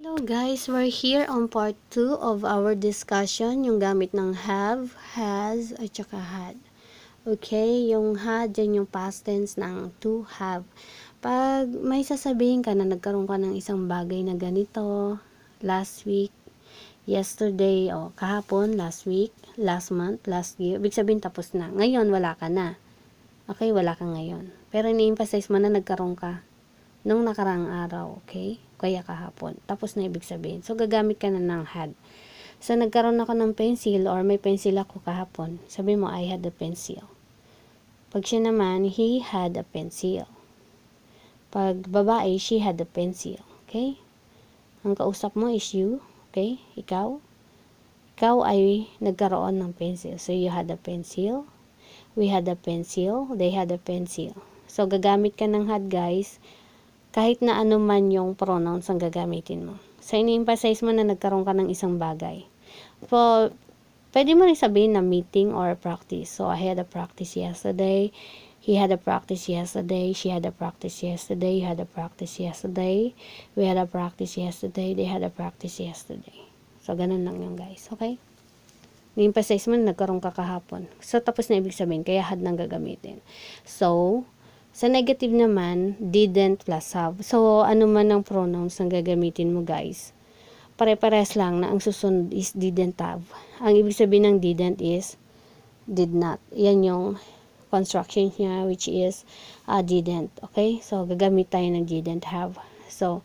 Hello guys, we're here on part 2 of our discussion, yung gamit ng have, has, at saka had. Okay, yung had, yan yung past tense ng to have. Pag may sasabihin ka na nagkaroon ka ng isang bagay na ganito, last week, yesterday, o kahapon, last week, last month, last year, ibig sabihin tapos na. Ngayon, wala ka na. Okay, wala ka ngayon. Pero ini-emphasize mo na nagkaroon ka nung nakaraang araw, okay? Kaya kahapon. Tapos na ibig sabihin. So, gagamit ka na ng had. So, nagkaroon ako ng pencil or may pencil ako kahapon. Sabi mo, I had a pencil. Pag siya naman, he had a pencil. Pag babae, she had a pencil. Okay? Ang kausap mo is you. Okay? Ikaw. Ikaw ay nagkaroon ng pencil. So, you had a pencil. We had a pencil. They had a pencil. So, gagamit ka ng had, guys, kahit na ano man yung pronouns ang gagamitin mo. So, ini-emphasize mo na nagkaroon ka ng isang bagay. So, pwede mo rin sabihin na meeting or practice. So, I had a practice yesterday. He had a practice yesterday. She had a practice yesterday. You had a practice yesterday. We had a practice yesterday. They had a practice yesterday. So, ganun lang yung guys. Okay? Ini-emphasize mo na nagkaroon ka kahapon. So, tapos na ibig sabihin. Kaya had nang gagamitin. So, sa negative naman, didn't plus have. So, ano man ang pronouns ang gagamitin mo, guys. Pare-pares lang na ang susunod is didn't have. Ang ibig sabihin ng didn't is did not. Yan yung construction niya, which is didn't. Okay? So, gagamit tayo ng didn't have. So,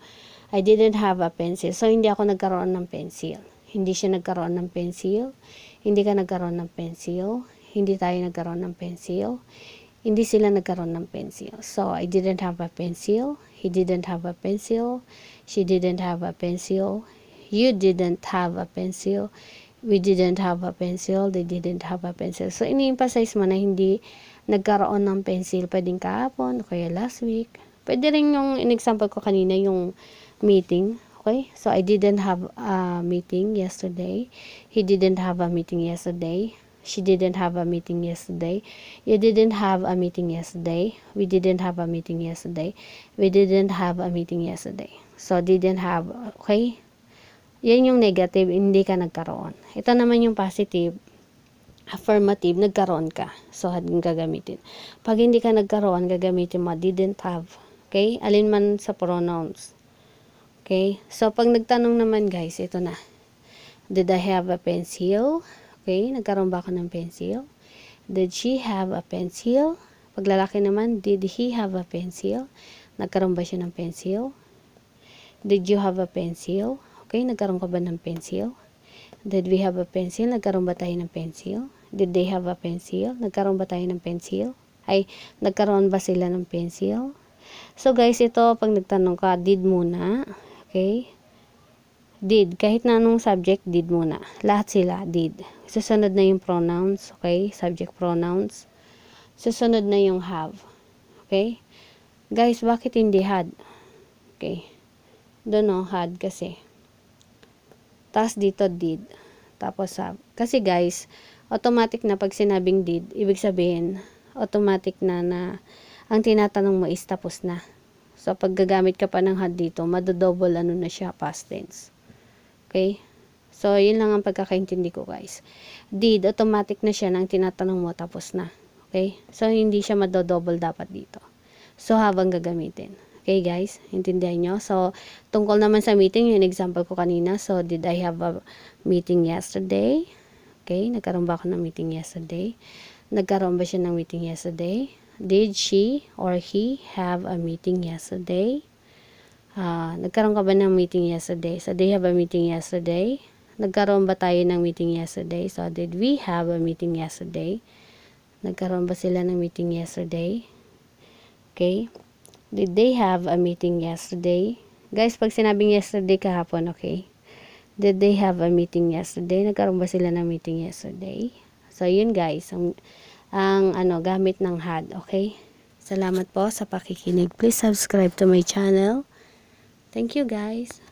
I didn't have a pencil. So, hindi ako nagkaroon ng pencil. Hindi siya nagkaroon ng pencil. Hindi ka nagkaroon ng pencil. Hindi tayo nagkaroon ng pencil. Hindi sila nagkaroon ng pencil. So, I didn't have a pencil. He didn't have a pencil. She didn't have a pencil. You didn't have a pencil. We didn't have a pencil. They didn't have a pencil. So, ini-emphasize mo na hindi nagkaroon ng pencil. Pwedeng kahapon, o kaya last week. Pwede rin yung in-example ko kanina, yung meeting. Okay? So, I didn't have a meeting yesterday. He didn't have a meeting yesterday. She didn't have a meeting yesterday. You didn't have a meeting yesterday. We didn't have a meeting yesterday. We didn't have a meeting yesterday. So, didn't have. Okay? Yan yung negative, hindi ka nagkaroon. Ito naman yung positive, affirmative, nagkaroon ka. So, had yung gagamitin. Pag hindi ka nagkaroon, gagamitin mo, didn't have. Okay? Alin man sa pronouns. Okay? So, pag nagtanong naman, guys, ito na. Did I have a pencil? Okay, nagkaroon ba ako ng pencil? Did she have a pencil? Pag lalaki naman, did he have a pencil? Nagkaroon ba siya ng pencil? Did you have a pencil? Okay, nagkaroon ka ba ng pencil? Did we have a pencil? Nagkaroon ba tayo ng pencil? Did they have a pencil? Nagkaroon ba tayo ng pencil? Ay, nagkaroon ba sila ng pencil? So guys, ito, pag nagtanong ka, did muna. Okay? Did. Kahit na anong subject, did muna. Lahat sila, did. Susunod na yung pronouns, okay? Subject pronouns. Susunod na yung have. Okay? Guys, bakit hindi had? Okay. Doon no, had kasi. Tapos dito, did. Tapos have. Kasi guys, automatic na pag sinabing did, ibig sabihin, automatic na ang tinatanong mo is tapos na. So, pag gagamit ka pa ng had dito, madodouble ano na siya, past tense. Okay? So, yun lang ang pagkakaintindi ko, guys. Did, automatic na siya nang tinatanong mo, tapos na. Okay? So, hindi siya madodouble dapat dito. So, habang gagamitin. Okay, guys? Intindihan nyo? So, tungkol naman sa meeting, yung example ko kanina. So, did I have a meeting yesterday? Okay? Nagkaroon ba ako ng meeting yesterday? Nagkaroon ba siya ng meeting yesterday? Did she or he have a meeting yesterday? Nagkaroon ka ba ng meeting yesterday? So, they have a meeting yesterday. Nagkaroon ba tayo ng meeting yesterday? So, did we have a meeting yesterday? Nagkaroon ba sila ng meeting yesterday? Okay. Did they have a meeting yesterday? Guys, pag sinabing yesterday kahapon, okay? Did they have a meeting yesterday? Nagkaroon ba sila ng meeting yesterday? So, yun guys. Ang gamit ng had, okay? Salamat po sa pakikinig. Please subscribe to my channel. Thank you guys.